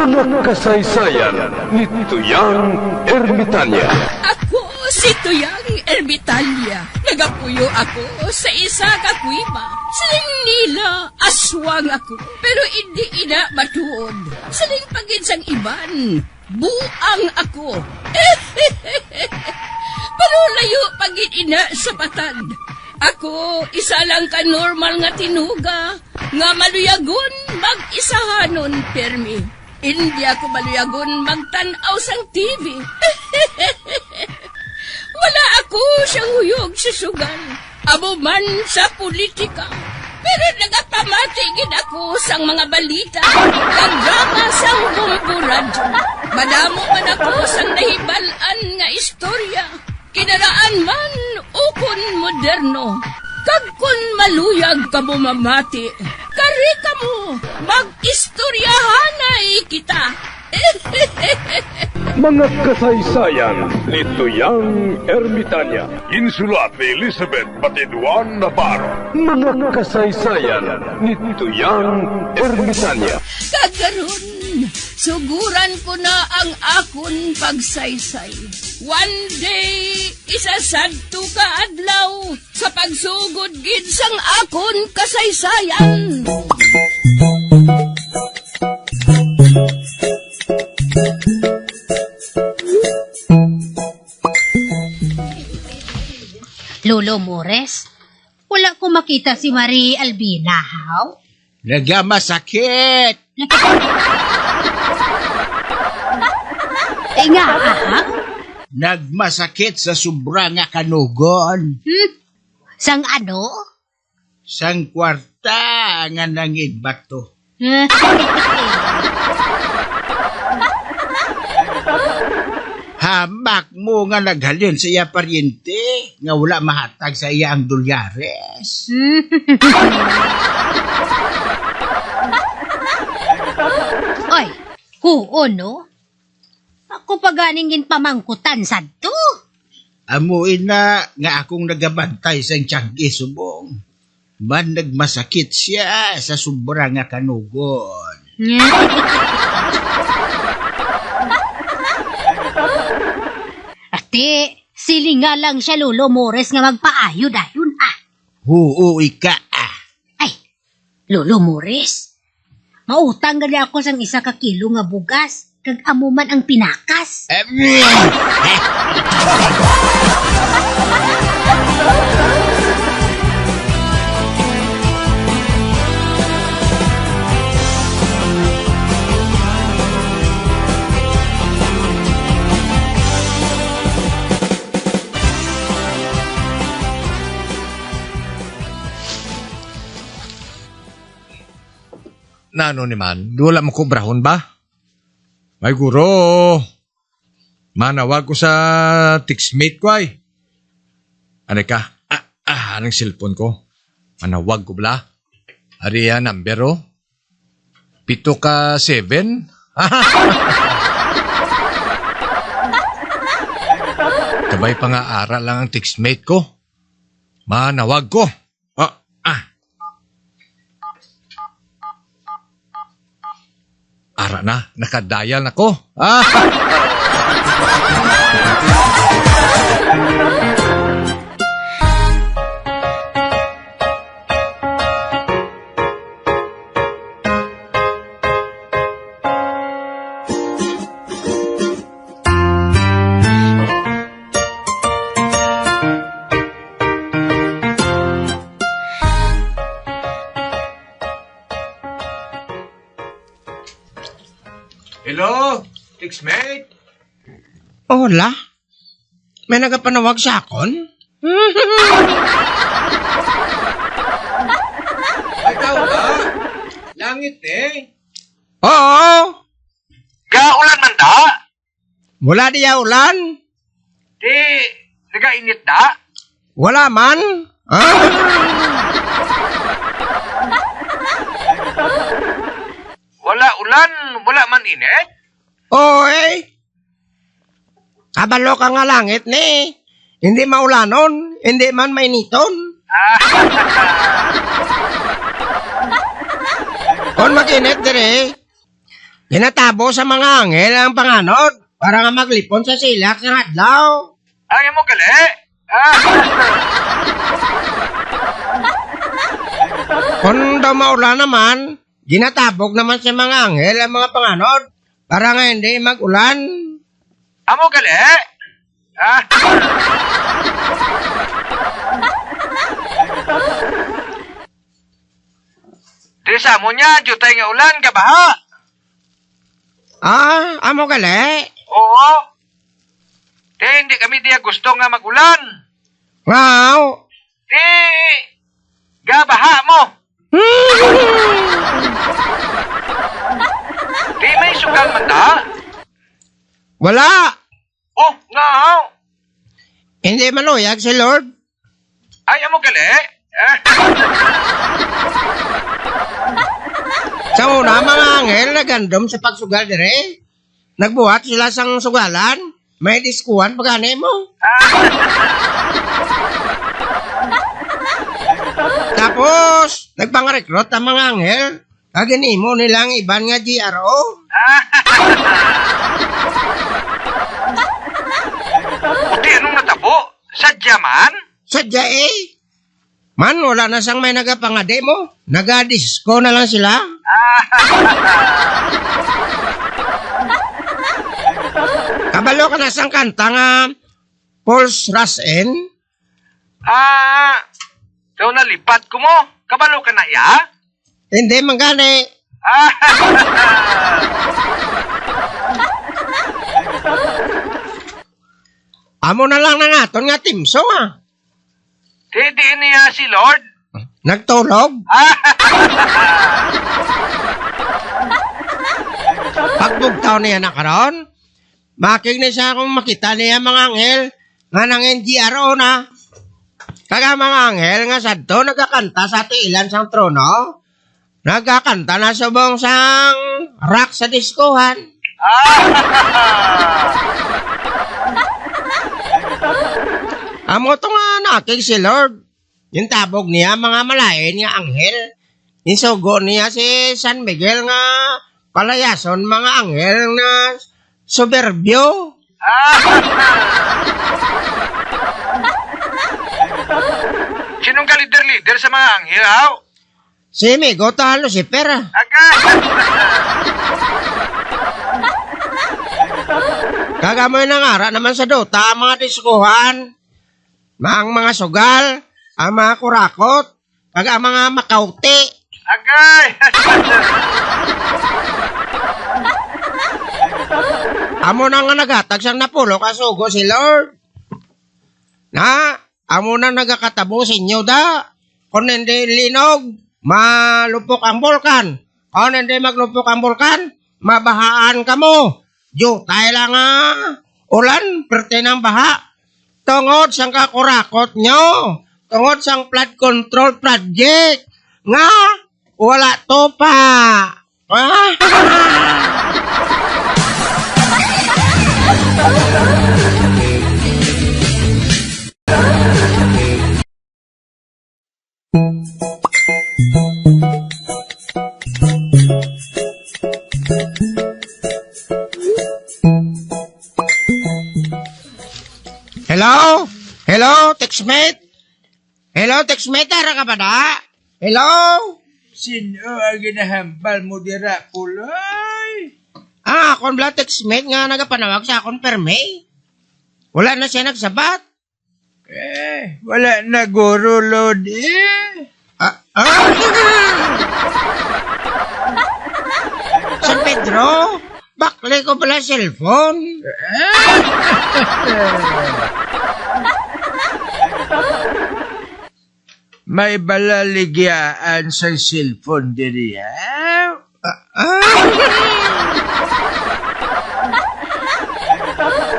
Mga kasaysayan ni Tuyang Ermitanya. Ako si Tuyang Ermitanya. Nagapuyo ako sa isa ka kuiba. Siling nila, aswang ako. Pero hindi ina matuod. Siling pagin sang iban, buang ako. Pero layo pagin ina sa batad. Ako, isa lang ka normal nga tinuga, nga maluyagon mag-isahanon, permi. Hindi ako maluyagon magtanaw sang TV. Wala ako siyang huyog sa sugal, amo man sa politika. Pero nagapamatigin ako sang mga balita, kag drama sang bumburadyo. Madamo man ako sang nahibalan nga istorya, kinaraan man ukon moderno. Kag kun maluyag ka mo mamati, kari ka mo, mag-istoryahanay kita. Mga kasaysayan ni Tuyang Ermitanya. Insulat ni Elizabeth Batiduan Navarro. Mga kasaysayan ni Tuyang Ermitanya. Kagaron, suguran ko na ang akon pagsaysay. One day, isasadto ka adlaw sa pagsugod gid sang akon kasaysayan. Lolo Mores, wala ko makita si Marie Albina, how? Nagamasakit! Nga, ha? Nagmasakit sa sobra nga kanugon. Sang ano? Sang kwarta nga nangid bato. Hamak mo nga naghalin sa iya paryente nga wala mahatag sa iya ang dolyares. Oy, huo no? Ako pa ganingin pamangkutan sadto. Amuin na nga akong nagabantay sa tiyanggi subong. Man nagmasakit siya sa sobra nga kanugon. Ate, silinga lang siya Lolo Mores nga magpaayo dayon ah. Huo ika ah. Ay, Lolo Mores, mautang gali ako sang isa ka kilo nga bugas, kag amo man ang pinakas. Nano ni man, wala mo kubrahon ba? May guro, manawag ko sa textmate ko ay. Ano ka? Anong cellphone ko? Manawag ko bala? Ari number o? 7 ka 7? Kabay pa nga aral lang ang textmate ko. Manawag ko. Ara na, nakadial na ko. Hello, textmate? Hola? May nagapanawag sa akon? Ay, tao ba? Langit eh. Oo! Gaulan man da? Wala diya ulan? Di, nagainit da? Wala man? Wala ulan, wala man init? Oy! Kabalo ka nga langit ni. Hindi maulanon, hindi man mainiton. Kon makinit dire. Ginatabo sa mga anghel ang panganod para nga maglipon sa silak ng adlaw. Ay mo gali? Kung daw maulan naman, ginatabog naman sa mga anghel ang mga panganod para nga hindi mag-ulan. Amo gali? Di sa mo niya, jutay nga ulan, gabaha. Amo gali. Oo. Di, hindi kami diya gusto nga magulan. Wow. Di, gabaha mo. Di may sugal man da. Wala. Oh, nga. Hindi maluyag si Lord. Ay, amo gali? Sa una, mga anghel nagandom sa pagsugal dire. Nagbuhat sila sang sugalan. May diskuhan pagani mo. Tapos, nagpang-recruit ang mga anghel. Kaginimo nilang iban nga GRO. Buti anong natabo? Sadya man? Sadya eh. Man, wala na sang may nagapanga-demo. Naga-disco na lang sila. Kabalo ka na sang kanta nga Pulse Rush N. Daw nalipat ko mo. Kabalo ka na ya? Hindi man gani. Amo na lang na naton nga timso ah. Di niya si Lord. Nagtulog. Pagbugtaw niya na karon, making na siya kung makita niya mga anghel nga nang NGRO na. Kaga mga anghel nga sadto nagkakanta sa tiilan sang trono. Nagkakanta na subong sang rock sa diskohan. Amo to nga naking si Lord. Yung tabog niya mga malayan nga anghel. Isugo niya si San Miguel nga palayason mga anghel na soberbyo. Sinong ka leader sa mga anghel, haw? Si Migo ta Lucifer. Kagamoy ng ara naman sa Dota ang mga diskuhan. Ang mga sugal, ang mga kurakot, ang mga makauti. Agay! Amo na nga nagatag siyang napulo kasugo si Lord. Na, amo na nagakatabo sa inyo da. Kung hindi linog, malupok ang bulkan. Kung hindi maglupok ang bulkan, mabahaan ka mo. Jutay lang ulan, perte ng baha. Tungod sang kakurakot nyo. Tungod sang flood control project. Nga, wala to pa. Hello? Hello, textmate? Hello, textmate, ara ka ba na? Hello? Sino ang ginahambal mo dira, Puloy? Akon bla textmate nga nagapanawag sa akon perme. Wala na siya nagsabat. Wala na guro, Lodi. San Pedro, bakli ko pala cellphone. May balaligyaan sa cellphone diri, ha?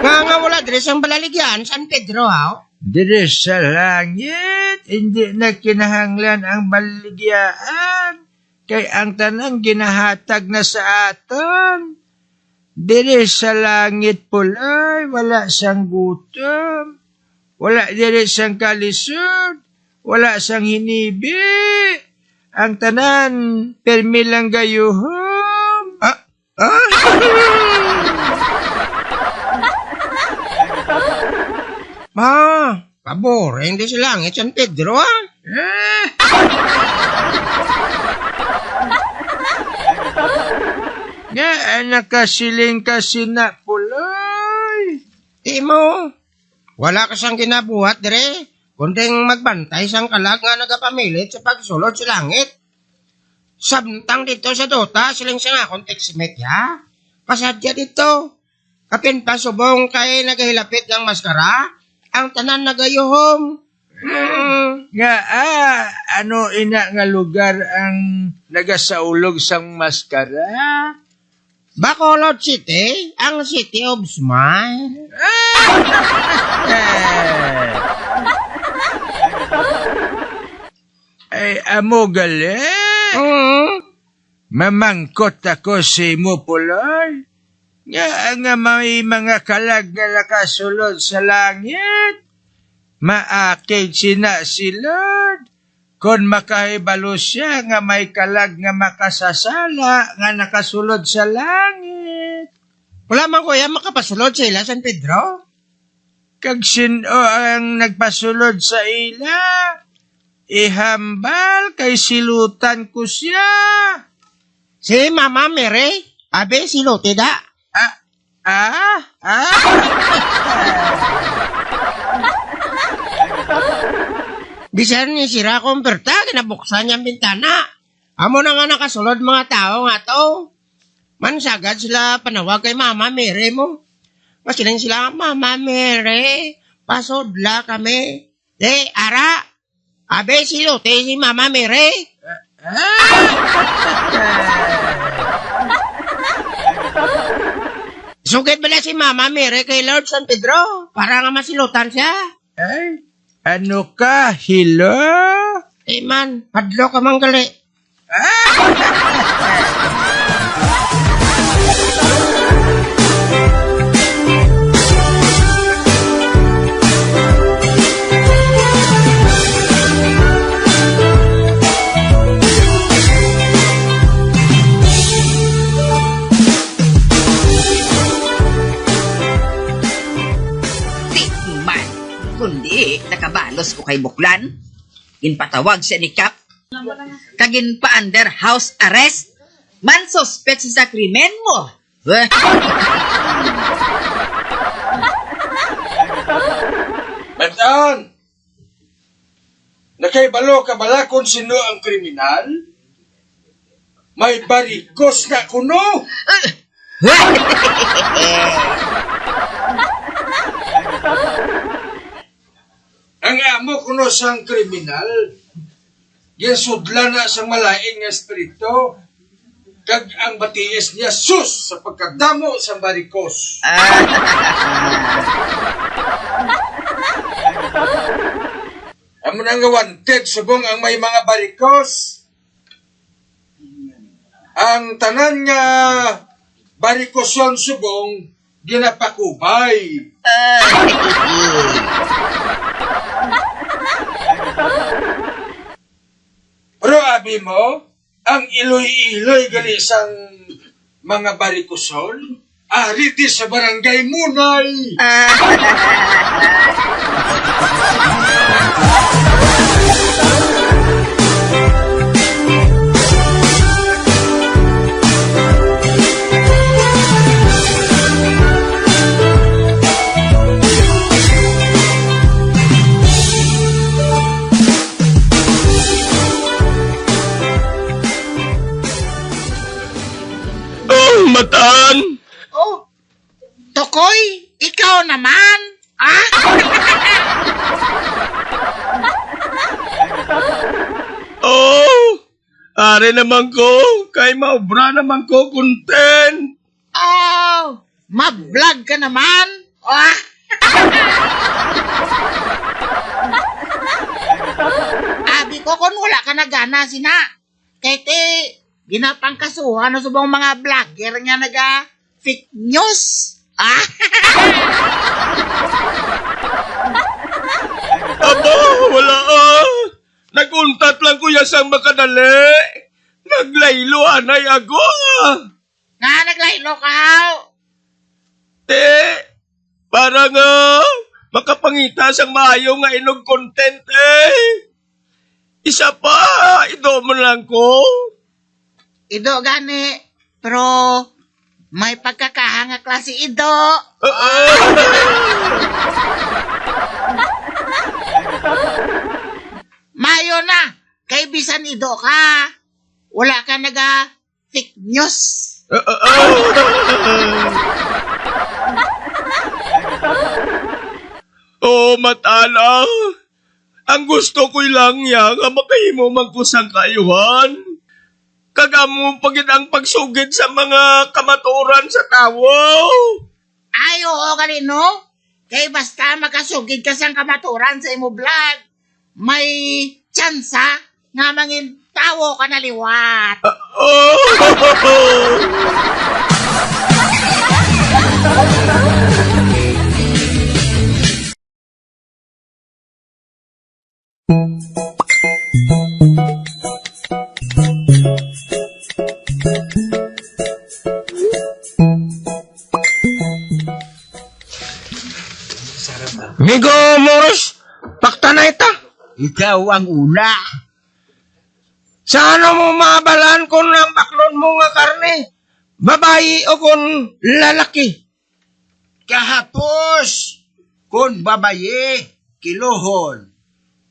Nga wala dres ang balaligyan, San Pedro, ha? Diri sa langit, hindi na kinahanglan ang balaligyan. Kay ang tanang ginahatag na sa aton. Diri sa langit, Puloy, wala sang gutom. Wala diri sang kalisod. Wala sang hinibi. Ang tanan, permi lang gayuhom. Abo, hindi si Langit San Pedro, ah. Nga, nakasiling kasi na puloy. Di mo, wala ka siyang ginabuhat, dire. Kunding magbantay sang kalag nga nagapamilit sa pagsulod sa langit. Samtang dito sa Dota, siling siya nga akong textmate, ya. Pasadya dito. Kapin pa subong kay nagahilapit ng maskara, ang tanan nagayuhom. Nga, ano ina nga lugar ang nagasaulog sang maskara? Bacolod City, ang City of Smile. Ay, amo gali. Mamangkot ako si mo puloy. Nga may mga kalag nga nakasulod sa langit. Maakid sina si Lord. Kung makahibalo siya nga may kalag nga makasasala nga nakasulod sa langit. Wala man kuya makapasulod sila San Pedro. Kag sino ang nagpasulod sa ila? Ihambal kay silutan ko siya. Si Mama Mary, abe siluti da. Bisan ni sira kong berta, kinabuksan niyang bintana. Amo na nga nakasulod mga tao nga to. Mansagad sila panawag kay Mama Mary mo. Masilang sila, Mama Mary, pasodla kami. Ara, abe siluti si Mama Mary. Sugid ba na si Mama Mary kay Lord San Pedro? Para nga masilutan siya. Ay, ano ka, hilo? Man, padlo ka mang gali. Tikman, kundi nakabalos ko kay Buklan. Ginpatawag siya ni Kap. Kagin pa under house arrest. Man suspect sa krimen mo. Bantaan! Nakaibalo ka bala kung sino ang kriminal? May barikos nga kuno! Ang amo kuno sang kriminal, gisudla na sang malaing nga espiritu, kag ang batiis niya sus sa pagkadamo sang barikos. Amo na nga wanted subong ang may mga barikos. Ang tanan nga barikosyon subong ginapakubay. Pero abi mo, ang iloy-iloy gali sang mga barikosyon, ariti sa barangay Munay. Mataan! Oh, Tokoy, ikaw naman. Oh! Are naman ko! Kay maubra naman ko content! Oh, ma-vlog ka naman. Abi ko kung wala ka na gana sina. Kaya ginapang kasuhan na subang mga vlogger nga naga fake news. Aba, wala Naguntat lang kuya sang makadali. Naglaylo anay ako Nga naglaylo ka. para nga makapang mangita sang maayo nga inog content eh. Isa pa, ido mo lang ko. Ido gani, pero may pagkakahanga klase ido. Mayo na, kay bisan ido ka. Wala ka naga fake news. Oh, matala. Ang gusto ko'y lang ya nga makahimo magkusang kayuhan. Kagamo pagid ang pagsugid sa mga kamaturan sa tawo. Ay, oo, galino. Kay basta makasugid ka sang kamaturan sa imo vlog, may tsansa nga mangin tawo ka na liwat. Migo Moros, pakta na ita. Ikaw ang una. Sa ano mo mabalaan kung ang baklon mo nga karne? Babayi o kung lalaki? Kahapos, kung babaye, kilohon.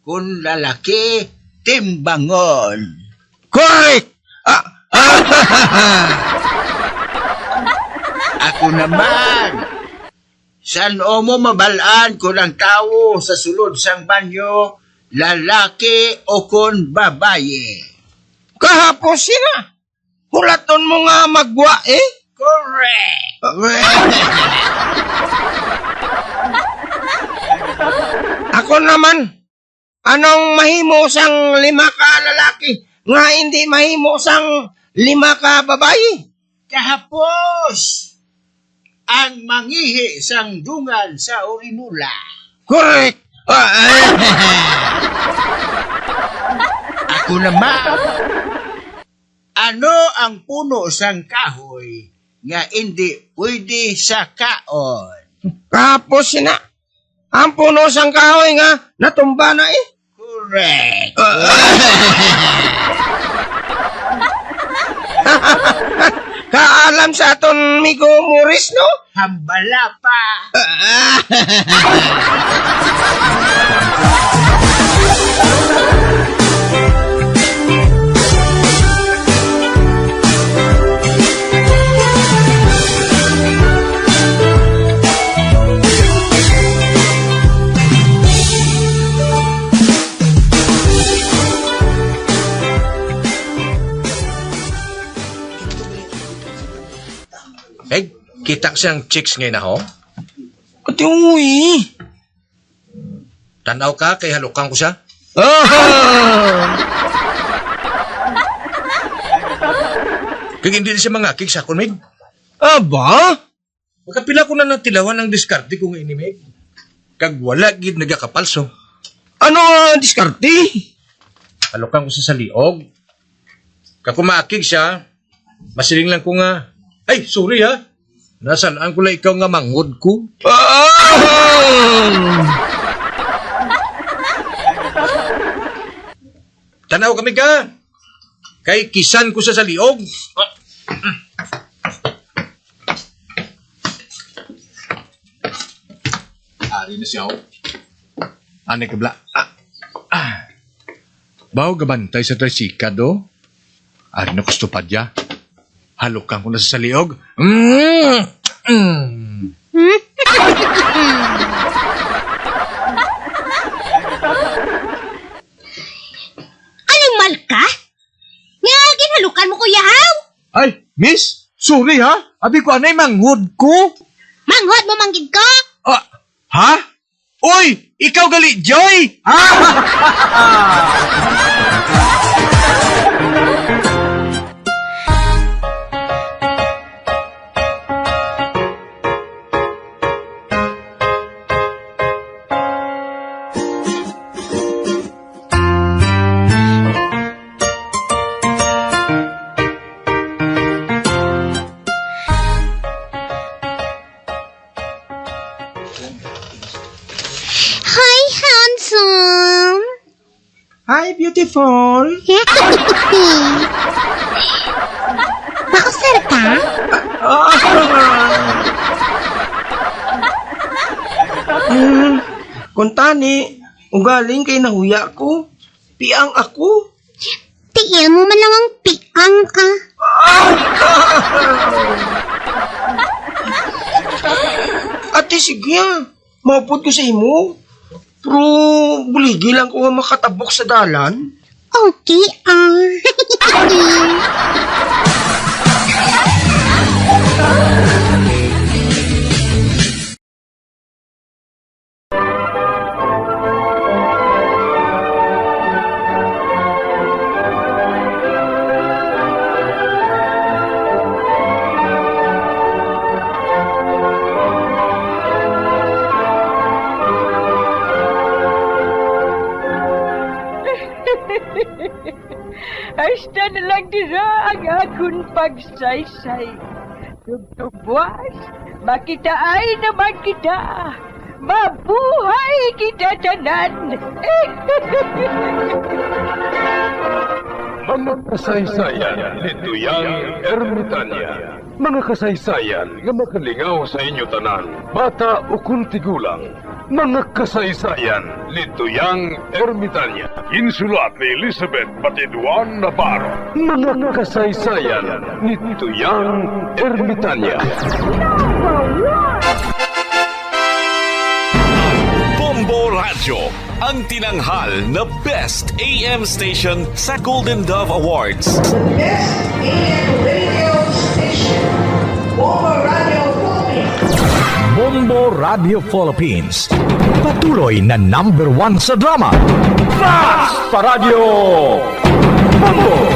Kung lalaki, timbangon. Correct! Ako naman. San o mo mabalaan kung ang tao sa sulod sang banyo, lalaki o kung babaye? Kahapos sila. Hulaton mo nga magwa eh. Correct! Ako naman, anong mahimo sang 5 ka lalaki nga hindi mahimo sang 5 ka babayi? Kahapos, ang mangihi sang dungan sa urinula. Correct! Ako naman. Ano ang puno sang kahoy nga hindi pwede sa kaon? Kahapos sina. Ang puno sang kahoy nga natumba na eh. Correct. Kaalam sa aton Migo Morris, no? Hambala pa. Eh, kita siyang chicks ngayon ako. Ati uwi. Tanaw ka, kay halukang ko siya. Kaya hindi siya mga kik sa kunmig. Aba? Makapila ko na natilawan ang diskarte kong inimig. Kag wala gid nagakapalso. Ano ang diskarte? Halukang ko siya sa liog. Kag kumakig siya, masiling lang ko nga, ay, sorry ha. Nasaan ko lang ikaw nga mangod ko? Tanaw kami ka. Kay kisan ko sa liog. Ari na siya. Ano ka bla? Baw gabantay sa trisikado. Ari na gusto pa dya. Halukan ko na sa liog. Anong malka? Nga, ginalukan mo kuya haw. Ay, miss, sorry ha. Abi ko anay manghud ko. Manghod mo manggid ko. Ha? Uy, ikaw gali, Joy! beautiful. Mausar ka? Kung tani, ugaling kay nahuya ko. Piang ako. Tiil mo man lang ang piang ka. Ate, sige ah. Maupod ko sa imo. Pero buligi lang ko nga makatabok sa dalan. Okay, Hasta na lang dira ang akong pagsaysay. Tugtugwas, makitaay naman kita. Mabuhay kita tanan. Mga kasaysayan ni Tuyang Ermitanya. Mga kasaysayan nga makalingaw sa inyo tanan, bata o kuntigulang. Mga kasaysayan ni Tuyang Ermitanya. Insulat ni Elizabeth Batiduan Navarro. Mga kasaysayan ni Tuyang Ermitanya. Bombo Radio, ang tinanghal na Best AM Station sa Golden Dove Awards. Best AM radio station, Bombo Radio Philippines. Bombo Radio Philippines. Patuloy na #1 sa drama. Flash Paradio Bombo!